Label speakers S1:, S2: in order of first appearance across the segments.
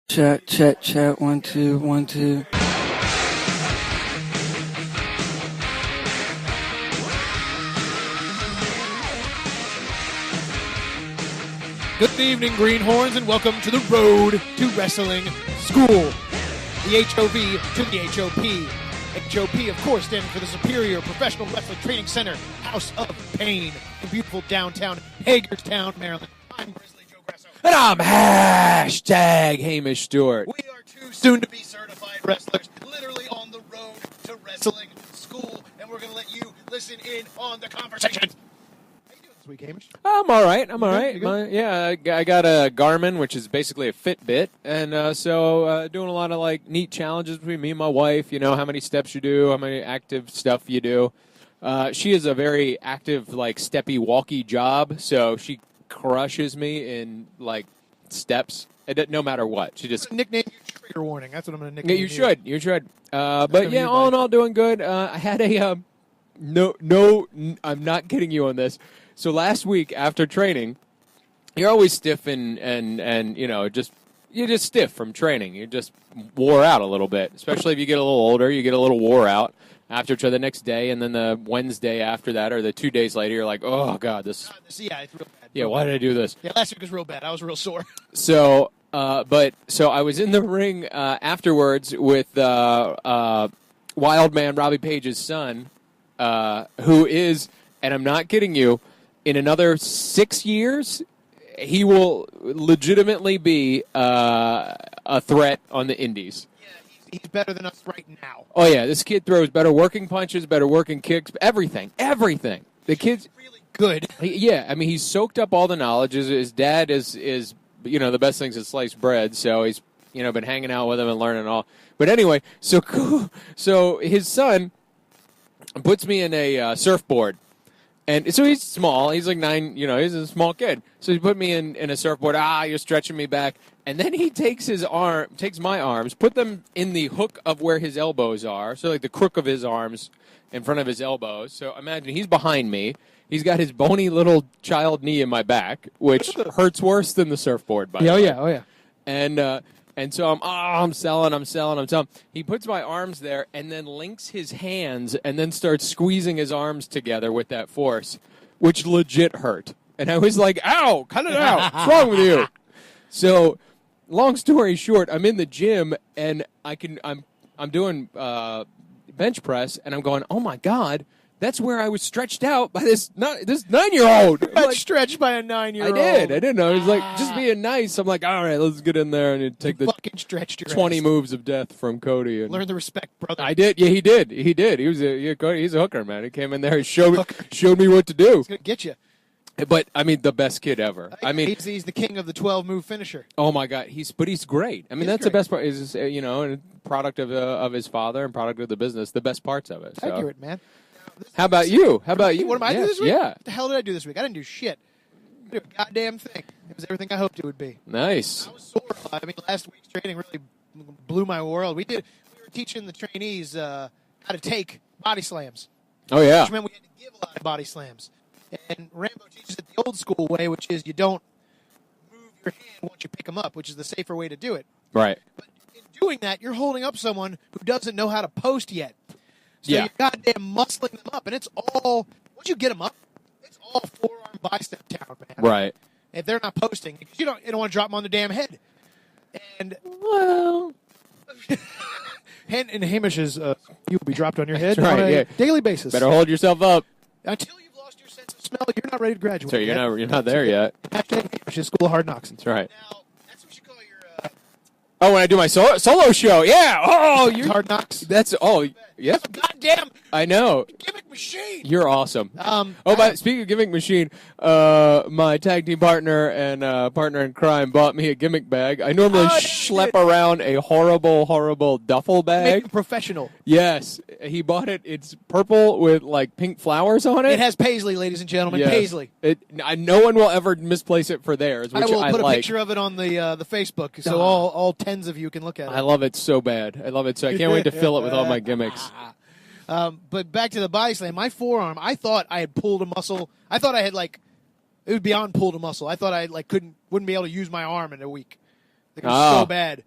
S1: Check, check, check. 1, 2, 1, 2.
S2: Good evening, Greenhorns, and welcome to the Road to Wrestling School. The HOV to the HOP. HOP, of course, standing for the Superior Professional Wrestling Training Center, House of Pain, in beautiful downtown Hagerstown, Maryland. I'm Grizzly Joe Grasso.
S3: And I'm hashtag Hamish Stewart.
S2: We are two soon-to-be certified wrestlers, literally on the road to wrestling school, and we're going to let you listen in on the conversation. How you doing this week, Hamish?
S3: I'm all right. I'm all
S2: good?
S3: right.
S2: You good?
S3: I got a Garmin, which is basically a Fitbit, and so doing a lot of like neat challenges between me and my wife. You know how many steps you do, how many active stuff you do. She is a very active, like steppy, walky job, so she crushes me in like steps. No matter what, she just
S2: Nickname you trigger warning. That's what I'm going to nickname
S3: You should. But yeah, all in all, doing good. I had a no. I'm not kidding you on this. So last week after training, you're always stiff and you're just stiff from training. You just wore out a little bit, especially if you get a little older. You get a little wore out after the next day, and then the Wednesday after that, or the 2 days later, you're like, oh god, this.
S2: Yeah, it's real bad.
S3: Yeah, why did I do this?
S2: Yeah, last week was real bad. I was real sore.
S3: So I was in the ring afterwards with Wild Man Robbie Page's son, who is, and I'm not kidding you, in another 6 years, he will legitimately be a threat on the indies.
S2: Yeah, he's better than us right now.
S3: Oh yeah, this kid throws better working punches, better working kicks, everything. The kid's
S2: really good.
S3: He's soaked up all the knowledge. His dad is the best things is sliced bread, so he's been hanging out with him and learning all. But anyway, so his son puts me in a surfboard, and so he's small. He's like 9. He's a small kid. So he put me in a surfboard. You're stretching me back, and then he takes my arms, put them in the hook of where his elbows are, so like the crook of his arms in front of his elbows. So imagine he's behind me. He's got his bony little child knee in my back, which hurts worse than the surfboard, by the way.
S2: Oh, yeah.
S3: And so I'm selling. He puts my arms there and then links his hands and then starts squeezing his arms together with that force, which legit hurt. And I was like, ow, cut it out. What's wrong with you? So long story short, I'm in the gym and I'm doing bench press and I'm going, oh my God. That's where I was stretched out by this 9-year-old.
S2: Like, stretched by a 9-year-old.
S3: I did. I was like, just being nice. I'm like, all right, let's get in there and take the
S2: fucking stretched your
S3: 20
S2: ass.
S3: moves of death from Cody. And
S2: learn the respect, brother.
S3: I did. Yeah, he did. He's a hooker, man. He came in there and showed me what to do.
S2: He's gonna get you.
S3: But I mean, the best kid ever.
S2: He's the king of the 12-move finisher.
S3: Oh my God, he's great. I mean, that's great. The best part. Is a product of his father and product of the business. The best parts of it. So.
S2: Accurate, man.
S3: How about you?
S2: What am I doing this week?
S3: Yeah.
S2: What the hell did I do this week? I didn't do shit. I did a goddamn thing. It was everything I hoped it would be.
S3: Nice.
S2: I was sore. I mean, last week's training really blew my world. We were teaching the trainees how to take body slams.
S3: Oh, yeah.
S2: Which meant we had to give a lot of body slams. And Rambo teaches it the old school way, which is you don't move your hand once you pick them up, which is the safer way to do it.
S3: Right.
S2: But in doing that, you're holding up someone who doesn't know how to post yet. So you're goddamn muscling them up, and it's all, once you get them up, it's all forearm bicep town, man.
S3: Right.
S2: If they're not posting, because you don't want to drop them on the damn head. And,
S3: well...
S2: and Hamish's, you will be dropped on your head
S3: on
S2: a daily basis.
S3: Better hold yourself up.
S2: Until you've lost your sense of smell, you're not ready to graduate.
S3: So you're not there yet.
S2: Hashtag Hamish's School of Hard Knocks.
S3: That's right.
S2: Now, that's what you call your...
S3: Oh, when I do my solo show, yeah. Oh, you're
S2: Hard Knocks.
S3: That's yep.
S2: Goddamn.
S3: I know.
S2: Gimmick machine.
S3: You're awesome. But speaking of gimmick machine, my tag team partner and partner in crime bought me a gimmick bag. I normally schlep around a horrible duffel bag.
S2: Make it professional.
S3: Yes, he bought it. It's purple with like pink flowers on it.
S2: It has paisley, ladies and gentlemen.
S3: Yes.
S2: Paisley.
S3: No one will ever misplace it for theirs. Which
S2: I will put a
S3: like.
S2: picture of it on the Facebook, so all tens of you can look at it.
S3: I love it so bad. I love it so. I can't wait to fill it with all my gimmicks.
S2: But back to the body slam. My forearm, I thought I had pulled a muscle. I thought I had it was beyond pulled a muscle. I thought I wouldn't be able to use my arm in a week. It was so bad.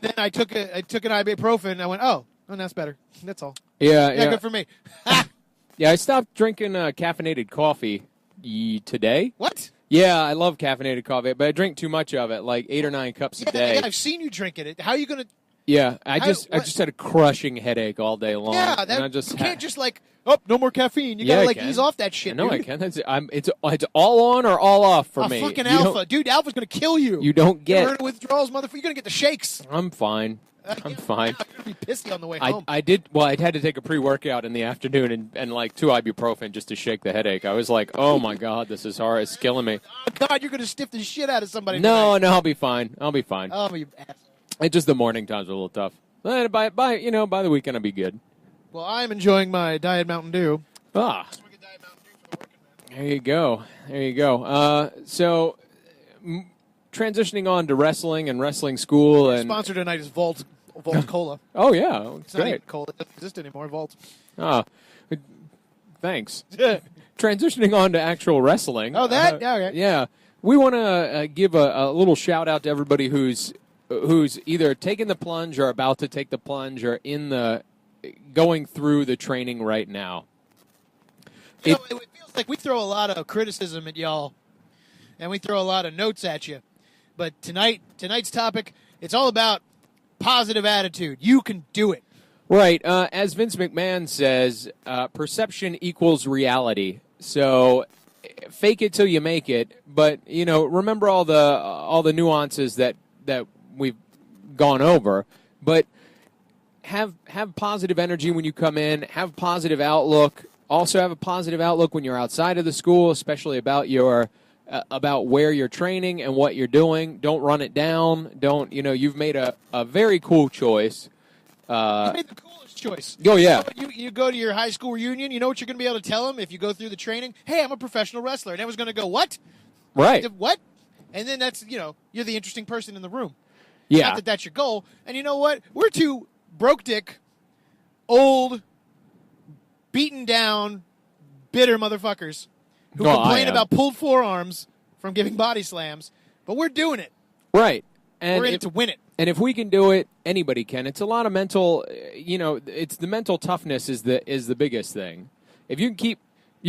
S2: Then I took an ibuprofen, and I went, oh, that's better. That's all.
S3: Yeah,
S2: Yeah, good for me.
S3: Yeah, I stopped drinking caffeinated coffee today.
S2: What?
S3: Yeah, I love caffeinated coffee, but I drink too much of it, like 8 or 9 cups a day.
S2: Yeah, I've seen you drinking it. How are you going to...
S3: Yeah, I just had a crushing headache all day long.
S2: Yeah, you can't just no more caffeine. You got to ease off that shit,
S3: No,
S2: dude.
S3: I can. It's all on or all off for me.
S2: Fucking alpha. Dude, alpha's going to kill you.
S3: You don't get...
S2: You heard of withdrawals, motherfucker? You're going to get the shakes.
S3: I'm fine. I'm fine.
S2: You're going to be pissy on the way home.
S3: I had to take a pre-workout in the afternoon and like 2 ibuprofen just to shake the headache. I was like, oh my God, this is hard. It's killing me.
S2: Oh, God, you're going to stiff the shit out of somebody
S3: No,
S2: tonight.
S3: I'll be fine. Oh,
S2: you asshole.
S3: It's just the morning times are a little tough. But by the weekend I'll be good.
S2: Well, I'm enjoying my Diet Mountain Dew.
S3: Ah. There you go. So, transitioning on to wrestling and wrestling school. And
S2: Sponsor tonight is Vault Cola.
S3: Oh, yeah.
S2: It's not even
S3: Great.
S2: cola. It doesn't exist anymore. Vault.
S3: Ah, thanks. Transitioning on to actual wrestling.
S2: Oh, that? Okay.
S3: Yeah. We want to give a little shout-out to everybody who's either taken the plunge or about to take the plunge or going through the training right now.
S2: It feels like we throw a lot of criticism at y'all, and we throw a lot of notes at you. But tonight's topic, it's all about positive attitude. You can do it.
S3: Right. As Vince McMahon says, perception equals reality. So fake it till you make it. But, remember all the nuances that we've gone over. But have positive energy when you come in. Have positive outlook. Also have a positive outlook when you're outside of the school, especially about about where you're training and what you're doing. Don't run it down. You've made a very cool choice.
S2: You made the coolest choice.
S3: Oh, yeah.
S2: You go to your high school reunion, you know what you're going to be able to tell them if you go through the training? Hey, I'm a professional wrestler. And everyone's going to go, what?
S3: Right.
S2: What? And then that's, you're the interesting person in the room.
S3: Yeah.
S2: Not that that's your goal. And you know what? We're two broke dick, old, beaten down, bitter motherfuckers who complain about pulled forearms from giving body slams, but we're doing it.
S3: Right. And
S2: we're in it to win it.
S3: And if we can do it, anybody can. It's a lot of mental, it's the mental toughness is the biggest thing. If you can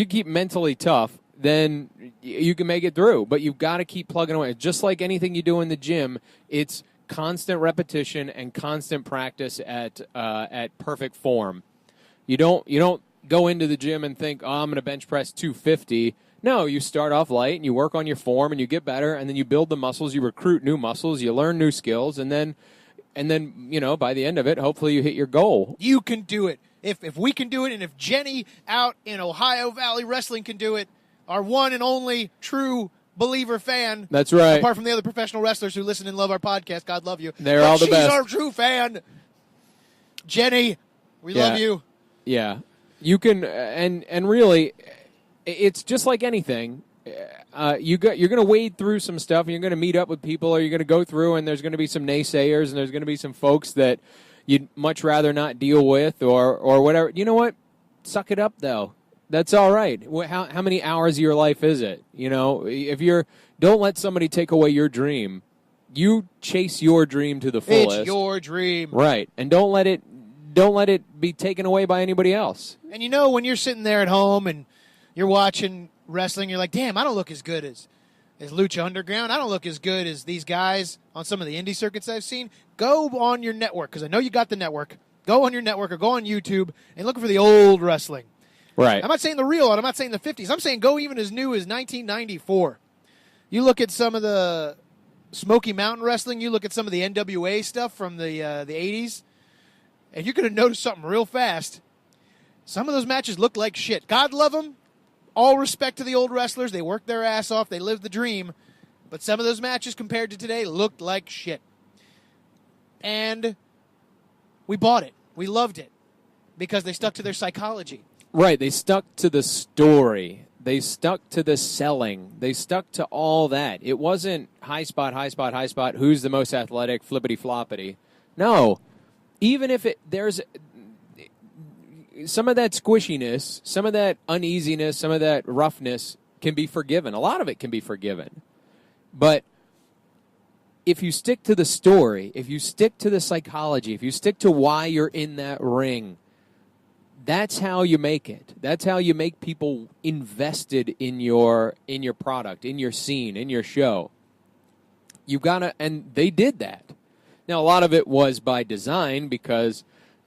S3: keep mentally tough, then you can make it through. But you've got to keep plugging away. Just like anything you do in the gym, it's constant repetition and constant practice at perfect form. You don't go into the gym and think, I'm going to bench press 250. No, you start off light and you work on your form and you get better, and then you build the muscles, you recruit new muscles, you learn new skills, and then by the end of it, hopefully you hit your goal.
S2: You can do it. If we can do it, and if Jenny out in Ohio Valley Wrestling can do it, our one and only true believer fan.
S3: That's right.
S2: Apart from the other professional wrestlers who listen and love our podcast, God love you.
S3: They're all the best.
S2: She's our true fan. Jenny, we love you.
S3: Yeah. You can, and really, it's just like anything. You're going to wade through some stuff, and you're going to meet up with people, or you're going to go through, and there's going to be some naysayers, and there's going to be some folks that you'd much rather not deal with, or whatever. You know what? Suck it up, though. That's all right. How many hours of your life is it? Don't let somebody take away your dream. You chase your dream to the fullest.
S2: It's your dream,
S3: right? And don't let it be taken away by anybody else.
S2: And when you're sitting there at home and you're watching wrestling, you're like, damn, I don't look as good as Lucha Underground. I don't look as good as these guys on some of the indie circuits I've seen. Go on your network, because I know you got the network. Go on your network or go on YouTube and look for the old wrestling.
S3: Right.
S2: I'm not saying the real, and I'm not saying the 50s. I'm saying go even as new as 1994. You look at some of the Smoky Mountain Wrestling. You look at some of the NWA stuff from the 80s. And you're going to notice something real fast. Some of those matches look like shit. God love them. All respect to the old wrestlers. They worked their ass off. They lived the dream. But some of those matches compared to today looked like shit. And we bought it. We loved it. Because they stuck to their psychology.
S3: Right. They stuck to the story. They stuck to the selling. They stuck to all that. It wasn't high spot, who's the most athletic, flippity-floppity. No. Even if there's some of that squishiness, some of that uneasiness, some of that roughness can be forgiven. A lot of it can be forgiven. But if you stick to the story, if you stick to the psychology, if you stick to why you're in that ring, that's how you make it. That's how you make people invested in your product, in your scene, in your show. You gotta, and they did that. Now, a lot of it was by design because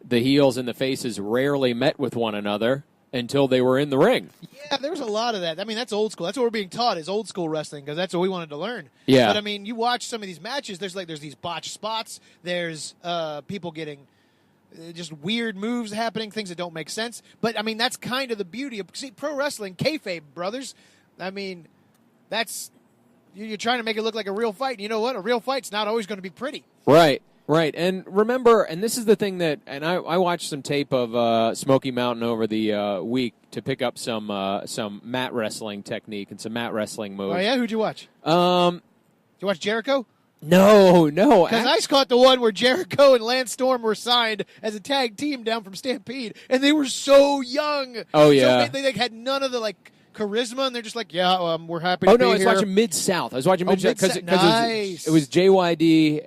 S3: the heels and the faces rarely met with one another until they were in the ring.
S2: Yeah, there was a lot of that. I mean, that's old school. That's what we're being taught is old school wrestling because that's what we wanted to learn.
S3: Yeah.
S2: But I mean, you watch some of these matches. There's these botched spots. There's people getting just weird moves happening, things that don't make sense. But I mean, that's kind of the beauty of pro wrestling, kayfabe, brothers. I mean, that's you're trying to make it look like a real fight. You know what? A real fight's not always going to be pretty.
S3: Right. Right, and remember, and this is the thing that, and I watched some tape of Smoky Mountain over the week to pick up some mat wrestling technique and some mat wrestling moves.
S2: Oh yeah, who'd you watch? Did you watch Jericho?
S3: No.
S2: Because I caught the one where Jericho and Lance Storm were signed as a tag team down from Stampede, and they were so young.
S3: Oh yeah,
S2: so they had none of the charisma, and they're just like, yeah, we're happy to be here.
S3: I was watching Mid-South. I was watching Mid-South because
S2: nice.
S3: it was JYD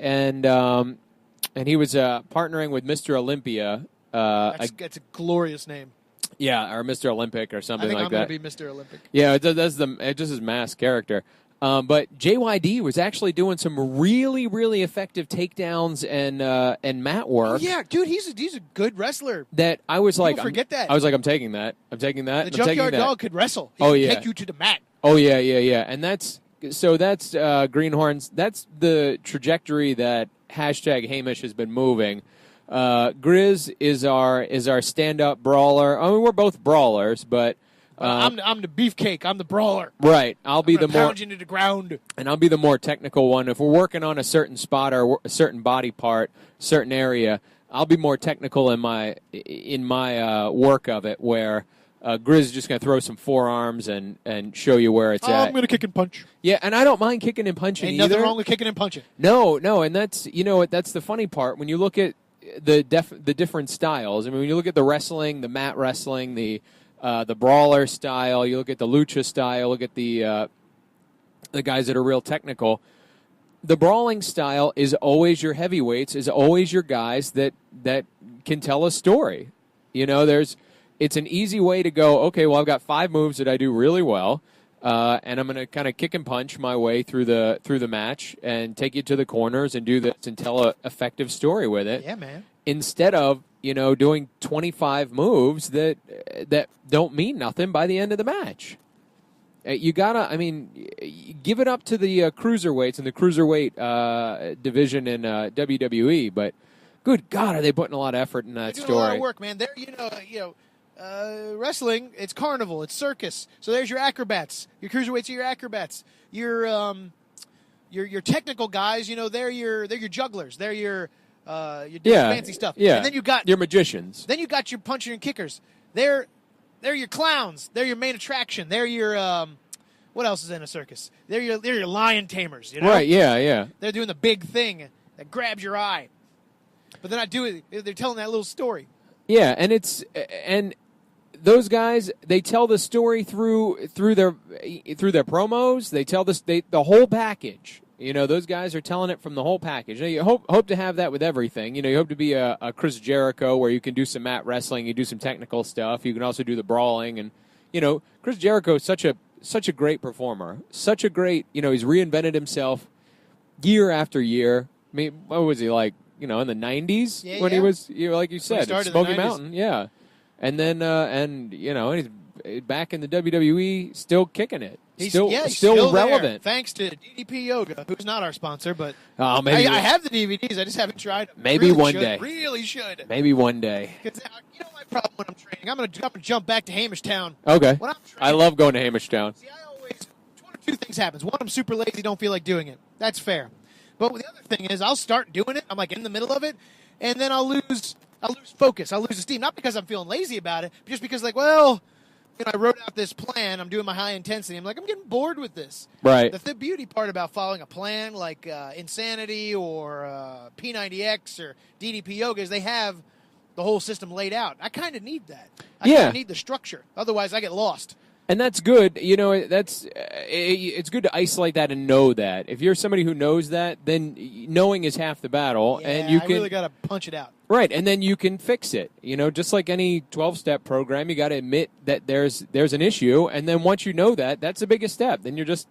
S3: and he was partnering with Mr. Olympia.
S2: That's a glorious name.
S3: Yeah, or Mr. Olympic or something like that.
S2: I think I'm going to be Mr. Olympic.
S3: Yeah, it's just his mask character. But JYD was actually doing some really, really effective takedowns and mat work.
S2: Oh, yeah, dude, he's a good wrestler.
S3: That I was like,
S2: forget that.
S3: I was like, I'm taking that. I'm taking that.
S2: The Junkyard Dog could wrestle. He could take you to the mat.
S3: Oh yeah, and that's Greenhorns. That's the trajectory that #Hamish has been moving. Grizz is our stand-up brawler. I mean, we're both brawlers, but
S2: I'm the beefcake. I'm the brawler.
S3: Right. I'll be the more
S2: pound you into the ground,
S3: and I'll be the more technical one. If we're working on a certain spot or a certain body part, certain area, I'll be more technical in my work of it. Where Grizz is just going to throw some forearms and show you where it's at.
S2: I'm going to kick and punch.
S3: Yeah, and I don't mind kicking and punching
S2: Ain't
S3: either.
S2: nothing wrong with kicking and punching.
S3: No, and that's that's the funny part when you look at the different styles. I mean, when you look at the wrestling, the mat wrestling, the brawler style, you look at the lucha style, look at the guys that are real technical. The brawling style is always your heavyweights, is always your guys that can tell a story. It's an easy way to go, okay, well, I've got 5 moves that I do really well, and I'm going to kind of kick and punch my way through the match and take you to the corners and do this and tell an effective story with it.
S2: Yeah, man.
S3: Instead of, doing 25 moves that don't mean nothing by the end of the match. You gotta, give it up to the cruiserweights and the cruiserweight division in WWE, but good God, are they putting a lot of effort in that story?
S2: They're doing a lot of work, man. Wrestling, it's carnival, it's circus. So there's your acrobats. Your cruiserweights are your acrobats. Your technical guys, they're your jugglers. They're your fancy stuff.
S3: Yeah.
S2: And then you got
S3: your magicians.
S2: Then you got your puncher and kickers. They're your clowns. They're your main attraction. They're your what else is in a circus? They're your lion tamers,
S3: Right, yeah.
S2: They're doing the big thing that grabs your eye. But they're not doing it. They're telling that little story. Yeah,
S3: and those guys, they tell the story through their promos. They tell the whole package. Those guys are telling it from the whole package. You hope to have that with everything. You hope to be a Chris Jericho where you can do some mat wrestling, you do some technical stuff. You can also do the brawling, and Chris Jericho is such a great performer, such a great. He's reinvented himself year after year. I mean, what was he like? In the 90s when he was, like you said, Smoky Mountain, yeah. And then, he's back in the WWE, still kicking it. He's still relevant.
S2: There, thanks to DDP Yoga, who's not our sponsor, but
S3: maybe
S2: I have the DVDs. I just haven't tried them.
S3: Maybe one day.
S2: Really should.
S3: Maybe one day.
S2: Because my problem when I'm training, I'm gonna jump back to Hamish Town.
S3: Okay.
S2: When I'm training,
S3: I love going to Hamish Town.
S2: See, one or two things happens. One, I'm super lazy, don't feel like doing it. That's fair. But the other thing is, I'll start doing it. I'm like in the middle of it, and then I'll lose focus. I'll lose steam. Not because I'm feeling lazy about it, but just because I wrote out this plan. I'm doing my high intensity. I'm getting bored with this.
S3: Right.
S2: The beauty part about following a plan like Insanity or P90X or DDP Yoga is they have the whole system laid out. I kind of need that. I kind of need the structure. Otherwise, I get lost.
S3: And that's good. You know, it's good to isolate that and know that. If you're somebody who knows that, then knowing is half the battle.
S2: Yeah,
S3: and you can
S2: I really got to punch it out.
S3: Right, and then you can fix it. You know, just like any 12-step program, you got to admit that there's an issue, and then once you know that, that's the biggest step. Then you're just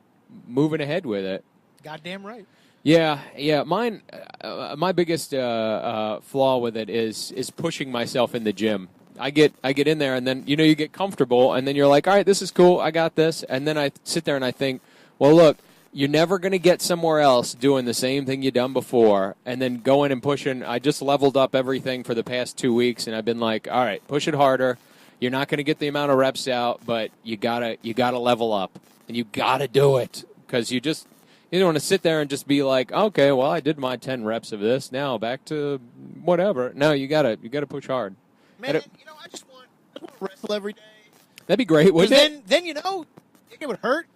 S3: moving ahead with it.
S2: Goddamn right.
S3: Yeah. Mine, my biggest flaw with it is pushing myself in the gym. I get in there, and then you get comfortable, and then you're like, all right, this is cool, I got this, and then I sit there and I think, well, look, you're never going to get somewhere else doing the same thing you done before, and then going and pushing. I just leveled up everything for the past 2 weeks, and I've been like, all right, push it harder. You're not going to get the amount of reps out, but you gotta level up, and you gotta do it because you don't want to sit there and just be like, okay, well, I did my 10 reps of this. Now back to whatever. No, you gotta push hard.
S2: Man, I just want to wrestle every day.
S3: That'd be great, wouldn't it?
S2: Then it would hurt,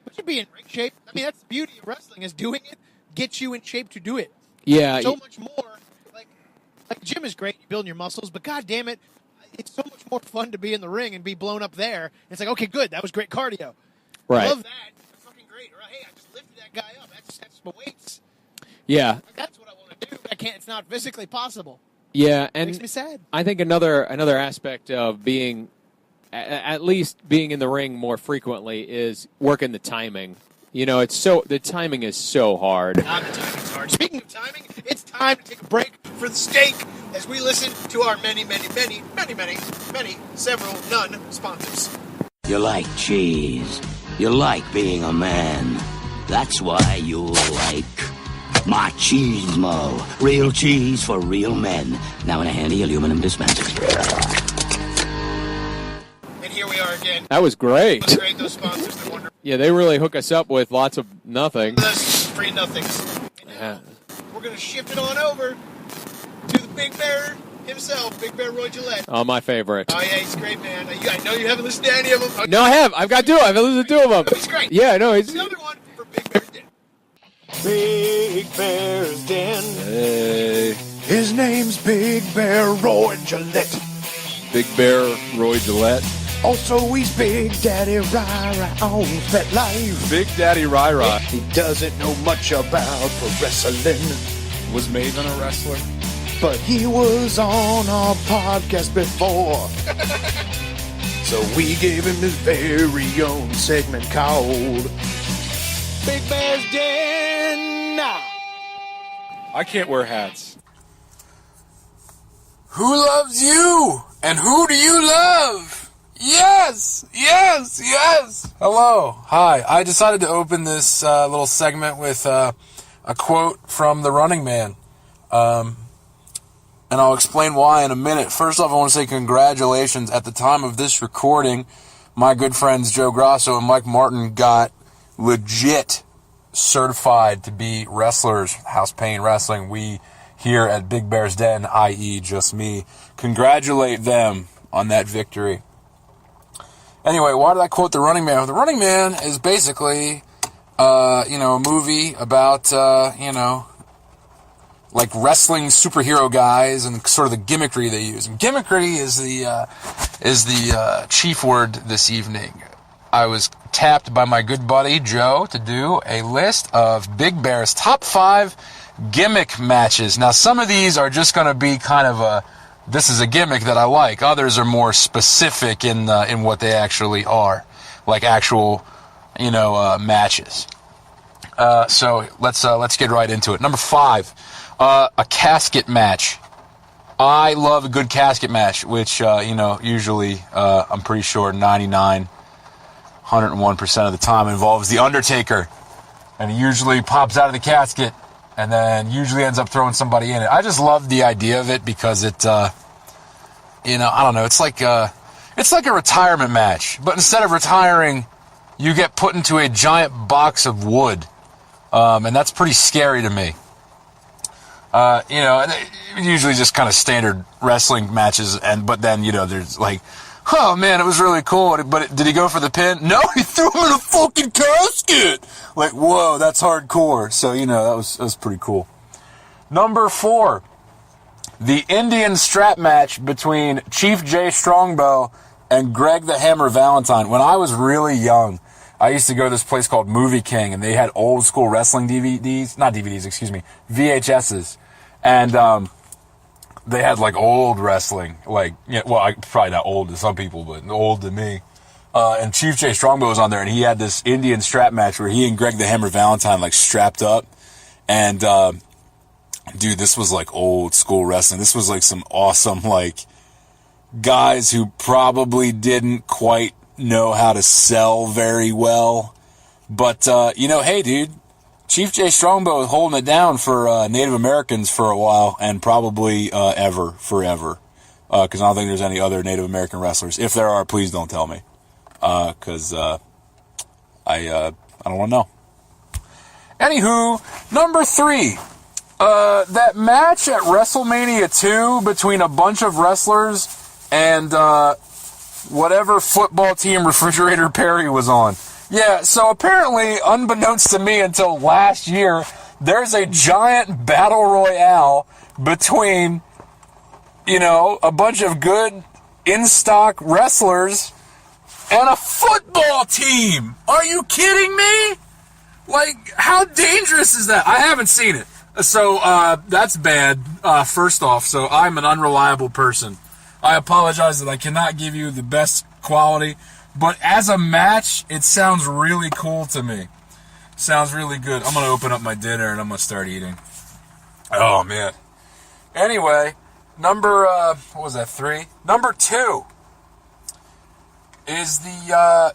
S2: but you'd be in great shape. I mean, that's the beauty of wrestling, is doing it gets you in shape to do it.
S3: Yeah.
S2: So much more. Like gym is great, you're building your muscles, but god damn it, it's so much more fun to be in the ring and be blown up there. It's like, okay, good, that was great cardio.
S3: Right.
S2: I love that. It's fucking great. Or, hey, I just lifted that guy up. That's my weights.
S3: Yeah.
S2: Like, that's what I want to do. But I can't. It's not physically possible.
S3: Yeah, and
S2: makes me sad.
S3: I think another aspect of being, at least being in the ring more frequently, is working the timing. The timing is so hard.
S2: The timing's hard. Speaking of timing, it's time to take a break for the steak as we listen to our many several none sponsors.
S4: You like cheese. You like being a man. That's why you like Machismo. Real cheese for real men. Now in a handy aluminum dispenser.
S2: And here we are again.
S3: That was great.
S2: That was great, those sponsors. They're wonderful.
S3: Yeah, they really hook us up with lots of nothing.
S2: Those free nothings.
S3: Yeah.
S2: We're going to shift it on over to the Big Bear himself, Big Bear Roy Gillette.
S3: Oh, my favorite.
S2: Oh, yeah, he's great, man. I know you haven't listened to any of them. Oh,
S3: no, I have. I've got two. I've listened to two of them.
S2: Oh, he's great.
S3: Yeah, I know. He's
S2: another one for Big Bear's Den. Big Bear's Den.
S3: Hey.
S2: His name's Big Bear Roy Gillette.
S3: Big Bear Roy Gillette.
S2: Also, he's Big Daddy Rah-Rah on Fat Life.
S3: Big Daddy Rah-Rah.
S2: He doesn't know much about pro wrestling.
S5: Was made on a wrestler.
S2: But he was on our podcast before. So we gave him his very own segment called Big Bear's Den.
S5: I can't wear hats.
S6: Who loves you? And who do you love? Yes! Hello. Hi. I decided to open this little segment with a quote from The Running Man. And I'll explain why in a minute. First off, I want to say congratulations. At the time of this recording, my good friends Joe Grasso and Mike Martin got legit certified to be wrestlers, House Pain Wrestling. We here at Big Bear's Den, i.e. just me, congratulate them on that victory. Anyway, why did I quote The Running Man? The Running Man is basically, a movie about, like wrestling superhero guys and sort of the gimmickry they use. And gimmickry is the chief word this evening. I was tapped by my good buddy Joe to do a list of Big Bear's top 5 gimmick matches. Now, some of these are just going to be kind of this is a gimmick that I like. Others are more specific in what they actually are, like actual, matches. So let's get right into it. Number 5, a casket match. I love a good casket match, which usually I'm pretty sure 101% of the time involves the Undertaker, and he usually pops out of the casket and then usually ends up throwing somebody in it. I just love the idea of it because it, I don't know, it's like a retirement match, but instead of retiring, you get put into a giant box of wood, and that's pretty scary to me. And usually just kind of standard wrestling matches, but then, there's like, oh man, it was really cool, but did he go for the pin? No, he threw him in a fucking casket! Like, whoa, that's hardcore. So, that was pretty cool. Number 4, the Indian strap match between Chief Jay Strongbow and Greg the Hammer Valentine. When I was really young, I used to go to this place called Movie King, and they had old school wrestling VHSs. And they had like old wrestling, probably not old to some people, but old to me. And Chief Jay Strongbow was on there, and he had this Indian strap match where he and Greg the Hammer Valentine like strapped up. And dude, this was like old school wrestling. This was like some awesome like guys who probably didn't quite know how to sell very well. But, hey, dude, Chief Jay Strongbow is holding it down for Native Americans for a while and probably forever. Because I don't think there's any other Native American wrestlers. If there are, please don't tell me. Because I don't want to know. Anywho, number 3. That match at WrestleMania 2 between a bunch of wrestlers and whatever football team Refrigerator Perry was on. Yeah, so apparently, unbeknownst to me until last year, there's a giant battle royale between, a bunch of good in-stock wrestlers and a football team. Are you kidding me? Like, how dangerous is that? I haven't seen it. So, that's bad, first off. So, I'm an unreliable person. I apologize that I cannot give you the best quality, but as a match, it sounds really cool to me. Sounds really good. I'm going to open up my dinner and I'm going to start eating. Oh, man. Anyway, number 3? Number 2 is the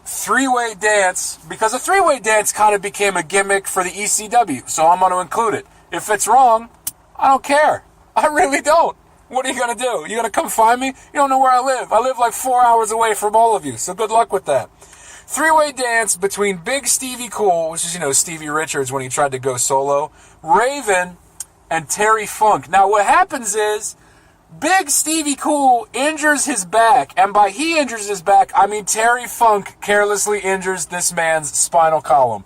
S6: three-way dance, because a three-way dance kind of became a gimmick for the ECW, so I'm going to include it. If it's wrong, I don't care. I really don't. What are you going to do? You going to come find me? You don't know where I live. I live like 4 hours away from all of you, so good luck with that. Three-way dance between Big Stevie Cool, which is, Stevie Richards when he tried to go solo, Raven, and Terry Funk. Now, what happens is, Big Stevie Cool injures his back, and by he injures his back, I mean Terry Funk carelessly injures this man's spinal column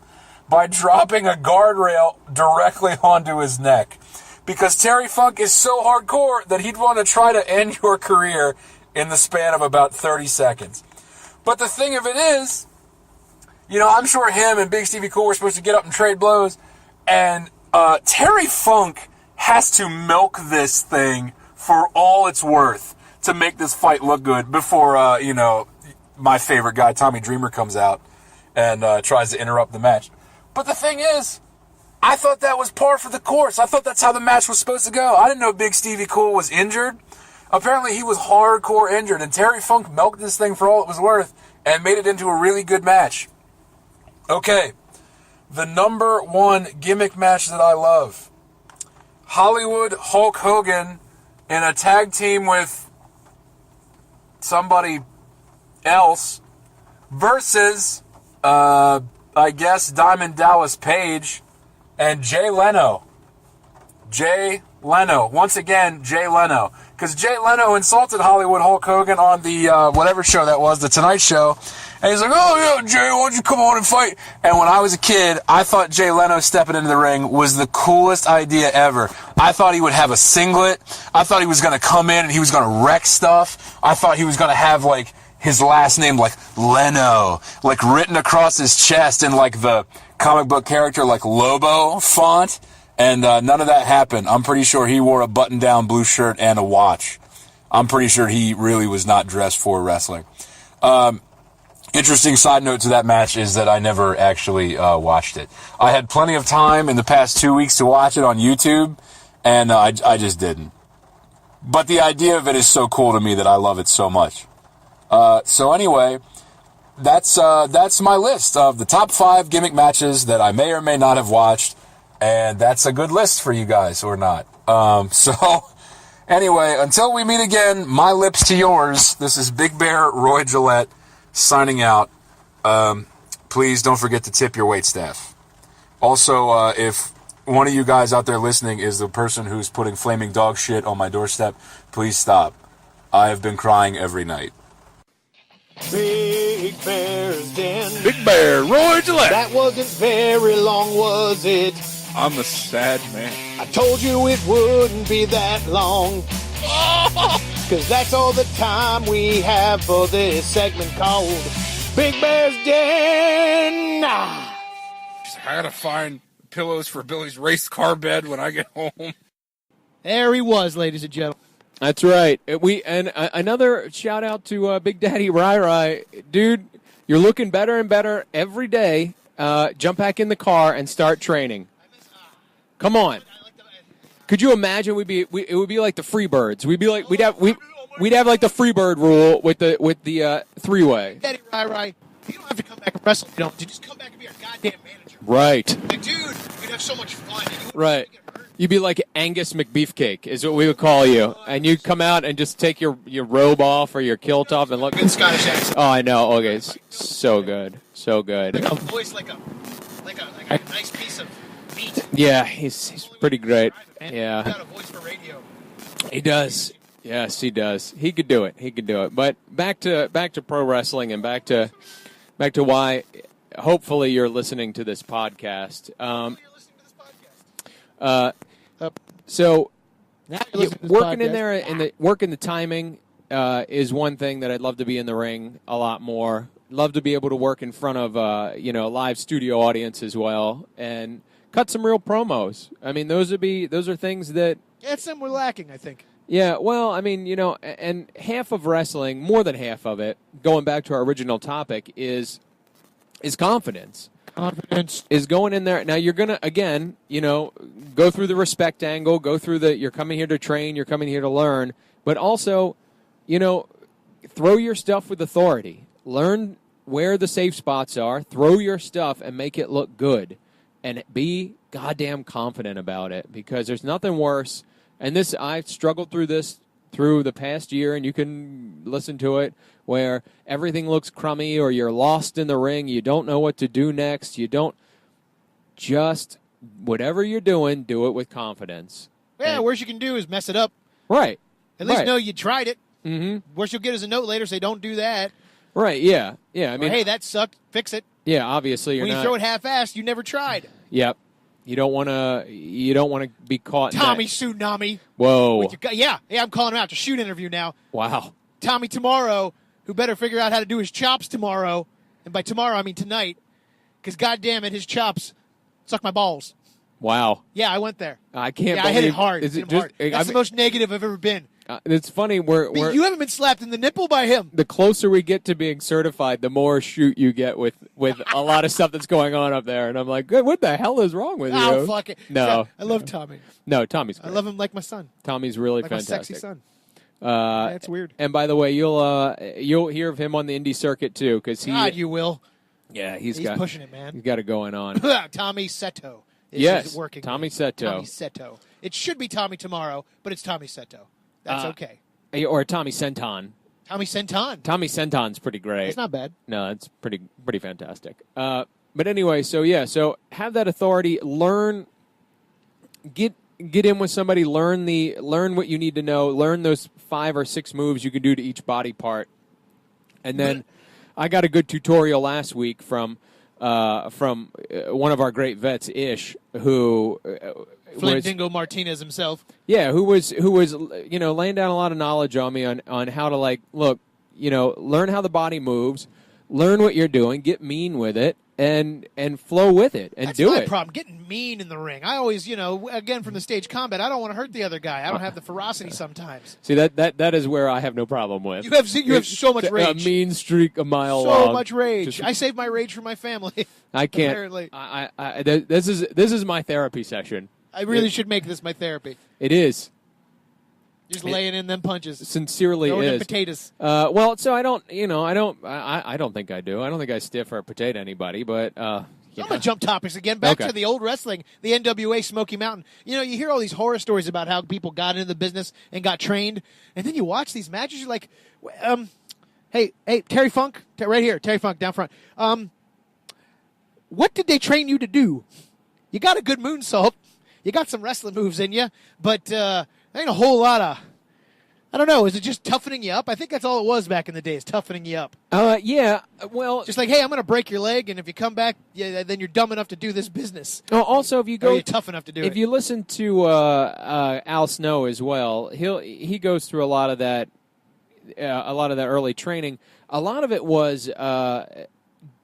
S6: by dropping a guardrail directly onto his neck. Because Terry Funk is so hardcore that he'd want to try to end your career in the span of about 30 seconds. But the thing of it is, I'm sure him and Big Stevie Cool were supposed to get up and trade blows, and Terry Funk has to milk this thing for all it's worth to make this fight look good before, my favorite guy, Tommy Dreamer, comes out and tries to interrupt the match. But the thing is, I thought that was par for the course. I thought that's how the match was supposed to go. I didn't know Big Stevie Cool was injured. Apparently he was hardcore injured, and Terry Funk milked this thing for all it was worth and made it into a really good match. Okay, the number 1 gimmick match that I love. Hollywood Hulk Hogan in a tag team with somebody else versus, I guess, Diamond Dallas Page and Jay Leno. Jay Leno. Once again, Jay Leno. Because Jay Leno insulted Hollywood Hulk Hogan on the, whatever show that was, The Tonight Show. And he's like, oh, yeah, Jay, why don't you come on and fight? And when I was a kid, I thought Jay Leno stepping into the ring was the coolest idea ever. I thought he would have a singlet. I thought he was going to come in and he was going to wreck stuff. I thought he was going to have, his last name, Leno, written across his chest in, the comic book character, Lobo font. And none of that happened. I'm pretty sure he wore a button-down blue shirt and a watch. I'm pretty sure he really was not dressed for wrestling. Interesting side note to that match is that I never actually watched it. I had plenty of time in the past 2 weeks to watch it on YouTube, and I just didn't. But the idea of it is so cool to me that I love it so much. So anyway, that's my list of the top 5 gimmick matches that I may or may not have watched, and that's a good list for you guys, or not. So anyway, until we meet again, my lips to yours, this is Big Bear Roy Gillette signing out. Please don't forget to tip your waitstaff. Also, if one of you guys out there listening is the person who's putting flaming dog shit on my doorstep, please stop. I have been crying every night.
S2: Big Bear's Den.
S5: Big Bear, Roy Gillette.
S2: That wasn't very long, was it?
S5: I'm a sad man.
S2: I told you it wouldn't be that long. 'cause that's all the time we have for this segment called Big Bear's Den.
S5: I gotta find pillows for Billy's race car bed when I get home.
S2: There he was, ladies and gentlemen.
S3: That's right. Another shout out to Big Daddy Rai. Dude, you're looking better and better every day. Jump back in the car and start training. Come on. Could you imagine? It would be like the Freebirds. We'd have like the Freebird rule with the three-way.
S2: Daddy Rai, you don't have to come back and wrestle. You just come back and be our goddamn manager.
S3: Right.
S2: Like, dude, we'd have so much fun.
S3: Right. You'd be like Angus McBeefcake, is what we would call you, and you'd come out and just take your robe off or your kilt off and look.
S2: Good Scottish accent.
S3: Oh, I know. Okay, so good, so good.
S2: Like a voice, like a nice piece of meat.
S3: Yeah, he's pretty great.
S2: And
S3: Yeah,
S2: he's got a voice for radio.
S3: he does. Yes, he does. He could do it. But back to pro wrestling and back to why. Hopefully, you're listening to this podcast. So working in there and working the timing is one thing that I'd love to be in the ring a lot more. Love to be able to work in front of a live studio audience as well and cut some real promos. I mean, those are things that
S2: It's something we're lacking, I think.
S3: Yeah, well, I mean, and half of wrestling, more than half of it, going back to our original topic, is confidence.
S2: Confidence
S3: is going in there. Now, you're going to, again, go through the respect angle, go through you're coming here to train, you're coming here to learn, but also, throw your stuff with authority. Learn where the safe spots are, throw your stuff and make it look good, and be goddamn confident about it, because there's nothing worse, and I've struggled through this through the past year, and you can listen to it, where everything looks crummy or you're lost in the ring, you don't know what to do next, whatever you're doing, do it with confidence.
S2: Yeah, worst you can do is mess it up.
S3: Right.
S2: At least know you tried it.
S3: Mm-hmm.
S2: Worst you'll get is a note later, say don't do that.
S3: Right, yeah. I mean,
S2: hey, that sucked, fix it.
S3: Yeah, obviously
S2: when you throw it half-assed, you never tried.
S3: Yep. You don't want to be caught.
S2: Tommy Tsunami.
S3: Whoa.
S2: Yeah, I'm calling him out to shoot interview now.
S3: Wow.
S2: Tommy tomorrow, who better figure out how to do his chops tomorrow, and by tomorrow I mean tonight, because goddamn it, his chops suck my balls.
S3: Wow.
S2: Yeah, I went there.
S3: I can't.
S2: I hit it hard.
S3: Hard.
S2: That's the most negative I've ever been.
S3: It's funny.
S2: You haven't been slapped in the nipple by him.
S3: The closer we get to being certified, the more shoot you get with a lot of stuff that's going on up there. And I'm like, what the hell is wrong with you?
S2: Oh, fuck it.
S3: No.
S2: I love Tommy.
S3: No, Tommy's great.
S2: I love him like my son.
S3: Tommy's really
S2: like
S3: fantastic.
S2: My sexy son. That's weird.
S3: And by the way, you'll hear of him on the indie circuit too, because
S2: God, you will.
S3: Yeah, he's
S2: pushing it, man.
S3: He's got it going on.
S2: Tommy Seto.
S3: Yes,
S2: working.
S3: Tommy Seto.
S2: Tommy Seto. It should be Tommy tomorrow, but it's Tommy Seto. That's okay.
S3: Or Tommy Senton.
S2: Tommy Senton.
S3: Tommy Senton's pretty great.
S2: It's not bad.
S3: No, it's pretty fantastic. But anyway, so have that authority. Learn. Get in with somebody. Learn what you need to know. Learn those 5 or 6 moves you can do to each body part. And then I got a good tutorial last week from one of our great vets, Ish, who
S2: Flandingo Martinez himself.
S3: Yeah, who was laying down a lot of knowledge on me on how to learn how the body moves, learn what you're doing, get mean with it, and flow with it and
S2: That's
S3: do
S2: my
S3: it.
S2: problem, getting mean in the ring. I always, again from the stage combat, I don't want to hurt the other guy. I don't have the ferocity sometimes.
S3: See, that is where I have no problem with.
S2: You have so much rage.
S3: A mean streak a mile long.
S2: So much rage. I save my rage for my family.
S3: I can't.
S2: Apparently.
S3: This is my therapy session.
S2: I really should make this my therapy.
S3: It is.
S2: Just laying in them punches.
S3: Sincerely
S2: throwing
S3: is.
S2: in potatoes.
S3: Well, so I don't think I do. I don't think I stiff or potato anybody, but
S2: I'm going to jump topics again. Back to the old wrestling, the NWA Smoky Mountain. You hear all these horror stories about how people got into the business and got trained, and then you watch these matches, you're like, hey, Terry Funk, right here, Terry Funk down front. What did they train you to do? You got a good moonsault. You got some wrestling moves in you, but there ain't a whole lot I don't know. Is it just toughening you up? I think that's all it was back in the day, is toughening you up.
S3: Yeah. Well,
S2: Just like, hey, I'm going to break your leg, and if you come back, then you're dumb enough to do this business.
S3: also, if you
S2: Or
S3: go,
S2: you're tough enough to do it.
S3: if you listen to Al Snow as well, he goes through a lot of that early training. A lot of it was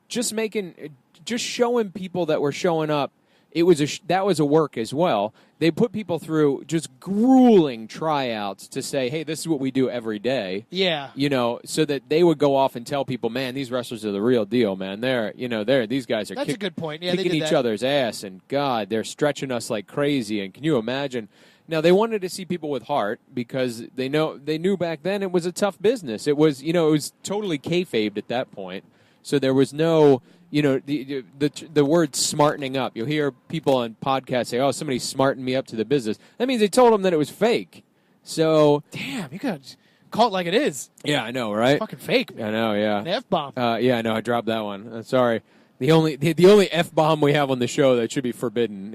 S3: just showing people that were showing up. That was a work as well. They put people through just grueling tryouts to say, hey, this is what we do every day.
S2: Yeah.
S3: So that they would go off and tell people, man, these wrestlers are the real deal, man. These guys are
S2: That's a good point. Yeah, they
S3: kicking
S2: did
S3: each
S2: that.
S3: other's ass, and God, they're stretching us like crazy. And can you imagine? Now, they wanted to see people with heart because they knew back then it was a tough business. It was, it was totally kayfabed at that point. So there was no, the word smartening up. You'll hear people on podcasts say, oh, somebody smartened me up to the business. That means they told them that it was fake. So.
S2: Damn, you got to call it like it is.
S3: Yeah, I know, right?
S2: It's fucking fake, man.
S3: I know, yeah.
S2: An F-bomb.
S3: Yeah, I know. I dropped that one. Sorry. The only F-bomb we have on the show that should be forbidden.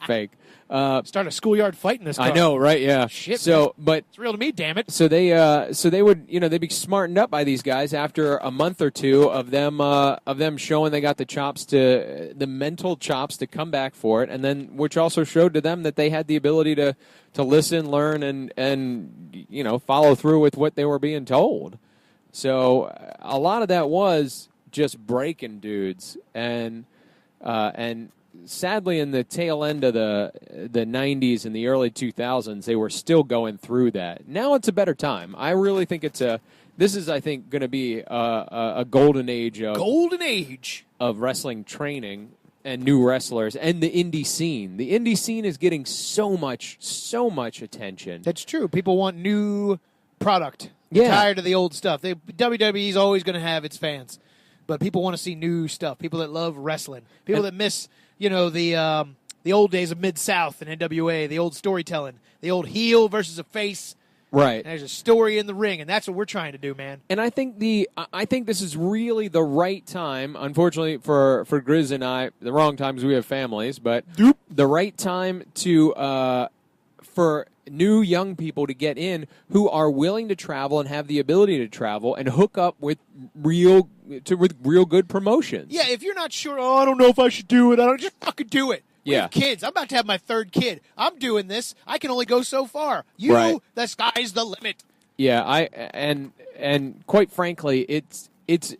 S3: Fake.
S2: Start a schoolyard fight in this car.
S3: I know, right? Yeah.
S2: Shit,
S3: So,
S2: man.
S3: but
S2: It's real to me, damn it.
S3: so they would, they'd be smartened up by these guys after a month or two of them showing they got the mental chops to come back for it, and then which also showed to them that they had the ability to listen, learn, and follow through with what they were being told. So a lot of that was just breaking dudes, and sadly, in the tail end of the 90s and the early 2000s, they were still going through that. Now it's a better time. I really think this is, I think, going to be a golden age of wrestling training and new wrestlers and the indie scene. The indie scene is getting so much attention.
S2: That's true. People want new product.
S3: Yeah.
S2: They're tired of the old stuff. WWE's always going to have its fans, but people want to see new stuff. People that love wrestling. People that miss, the old days of Mid-South and NWA, the old storytelling, the old heel versus a face.
S3: Right.
S2: And there's a story in the ring, and that's what we're trying to do, man.
S3: And I think this is really the right time, unfortunately for Grizz and I, the wrong time because we have families, but the right time for new young people to get in who are willing to travel and have the ability to travel and hook up with real good promotions.
S2: Yeah, if you're not sure, I don't know if I should do it, just fucking do it. We
S3: Yeah.
S2: have kids. I'm about to have my third kid. I'm doing this. I can only go so far.
S3: Right.
S2: The sky's the limit.
S3: Yeah, and quite frankly, it's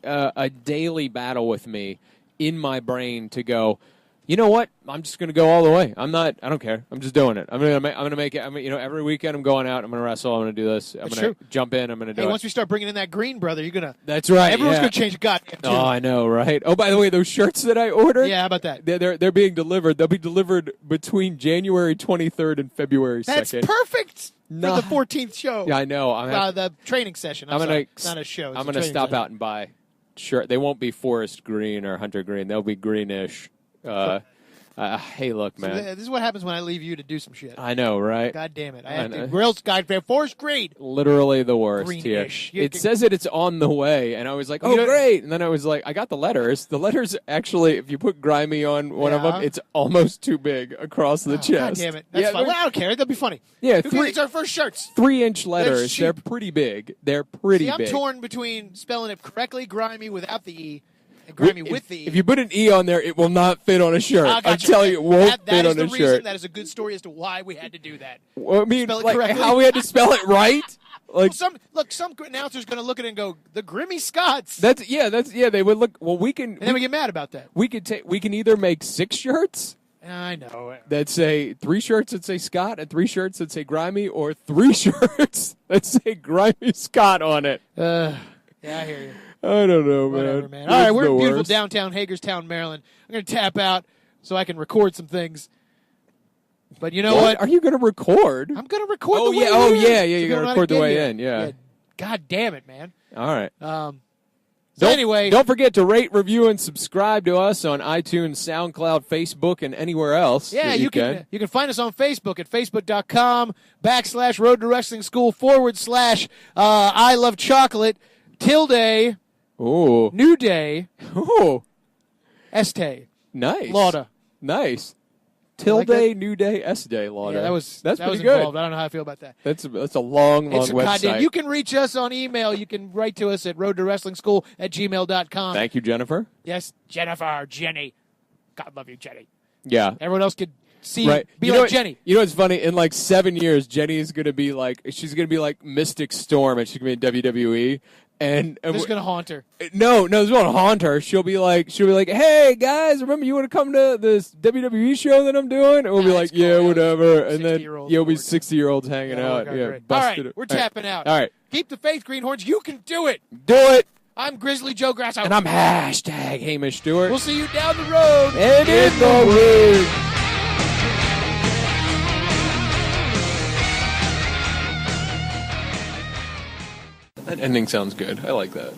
S3: a daily battle with me in my brain to go, you know what? I'm just going to go all the way. I don't care. I'm just doing it. I'm going to make it. Every weekend I'm going out. I'm going to wrestle. I'm going to do this. I'm going to jump in. I'm going to do it.
S2: Once we start bringing in that green, brother, you're going to.
S3: That's right.
S2: Everyone's
S3: yeah.
S2: going to change a goddamn tune.
S3: Oh, I know, right? Oh, by the way, those shirts that I ordered.
S2: Yeah, how about that?
S3: They're being delivered. They'll be delivered between January 23rd and February 2nd.
S2: That's perfect
S3: No.
S2: for the 14th show.
S3: Yeah, I know.
S2: The training session.
S3: I'm
S2: sorry.
S3: gonna
S2: Not a show. It's
S3: I'm
S2: a
S3: gonna
S2: training
S3: stop
S2: session.
S3: out and buy shirt. They won't be forest green or hunter green. They'll be greenish. Hey, look,
S2: So
S3: man.
S2: this is what happens when I leave you to do some shit.
S3: I know, right?
S2: God damn it. I
S3: I
S2: have
S3: know.
S2: to. Where else, guy? Forest green.
S3: Literally the worst
S2: Greenish.
S3: here. It says that it's on the way, and I was like, oh, great. And then I was like, I got the letters. The letters, actually, if you put grimy on one of
S2: Yeah.
S3: them, it's almost too big across the chest.
S2: God damn it. That's fine. Well, I don't care. That'll be funny.
S3: Yeah,
S2: It's our first shirts.
S3: 3-inch letters.
S2: cheap.
S3: They're pretty big. They're pretty
S2: See, I'm
S3: big.
S2: torn between spelling it correctly, grimy without the E, and grimy with the E.
S3: If you put an E on there, it will not fit on a shirt.
S2: I got
S3: I'm telling you, it won't
S2: that
S3: fit
S2: is
S3: on
S2: the
S3: a
S2: reason.
S3: shirt.
S2: That is a good story as to why we had to do that.
S3: Well, I mean,
S2: Spell it
S3: like
S2: correctly.
S3: how we had to spell it right. Like
S2: Some announcer's going to look at it and go, the Grimmy Scots.
S3: that's they would look. Well, we can
S2: And then we get mad about that.
S3: we can either make 6 shirts
S2: I know.
S3: that say 3 shirts that say Scott and 3 shirts that say Grimy, or 3 shirts that say Grimy Scott on it.
S2: Yeah, I hear you.
S3: I don't know,
S2: Whatever, man.
S3: It's
S2: All right, we're
S3: the
S2: in beautiful
S3: worst.
S2: downtown Hagerstown, Maryland. I'm going to tap out so I can record some things. But you know what?
S3: Are you going to record?
S2: I'm going to record
S3: Oh,
S2: the way
S3: yeah. Oh,
S2: in.
S3: yeah.
S2: So
S3: You're
S2: we
S3: going to
S2: know how
S3: record the
S2: get
S3: way
S2: here.
S3: in. Yeah.
S2: God damn it, man.
S3: All right.
S2: So anyway,
S3: Don't forget to rate, review, and subscribe to us on iTunes, SoundCloud, Facebook, and anywhere else.
S2: yeah,
S3: that
S2: you can find us on Facebook at facebook.com/Road to Wrestling School / I Love Chocolate tilde
S3: Oh.
S2: New Day
S3: Oh.
S2: Este
S3: Nice.
S2: Lauda.
S3: Nice. Tilde
S2: that?
S3: New Day S Day Law Day.
S2: Yeah,
S3: that's
S2: that
S3: pretty
S2: was
S3: good.
S2: involved. I don't know how I feel about that.
S3: That's a long
S2: It's a goddamn.
S3: website.
S2: You can reach us on email. You can write to us at roadtowrestlingschool@gmail.com.
S3: Thank you, Jennifer.
S2: Yes, Jennifer, Jenny. God love you, Jenny.
S3: Yeah.
S2: Everyone else could see,
S3: Right.
S2: be
S3: You
S2: like
S3: know what-
S2: Jenny.
S3: You know what's funny? In like 7 years, Jenny is gonna be like Mystic Storm, and she's gonna be in WWE. And
S2: This is going to haunt her.
S3: no, this won't haunt her. She'll be like, hey guys, remember you want to come to this WWE show that I'm doing? And we'll be
S2: Nah,
S3: like,
S2: it's cool.
S3: yeah,
S2: Yeah,
S3: whatever. And then
S2: 60-year-olds
S3: you'll be
S2: working.
S3: 60-year-olds hanging
S2: That'll
S3: out.
S2: work out
S3: Yeah,
S2: great. All
S3: busted
S2: right,
S3: it.
S2: we're
S3: All right.
S2: tapping out.
S3: All right,
S2: Keep the faith, Greenhorns. You can do it.
S3: do it.
S2: I'm Grizzly Joe Grasso.
S3: And I'm #Hamish Stewart.
S2: We'll see you down the road.
S3: And in the ring. That ending sounds good. I like that.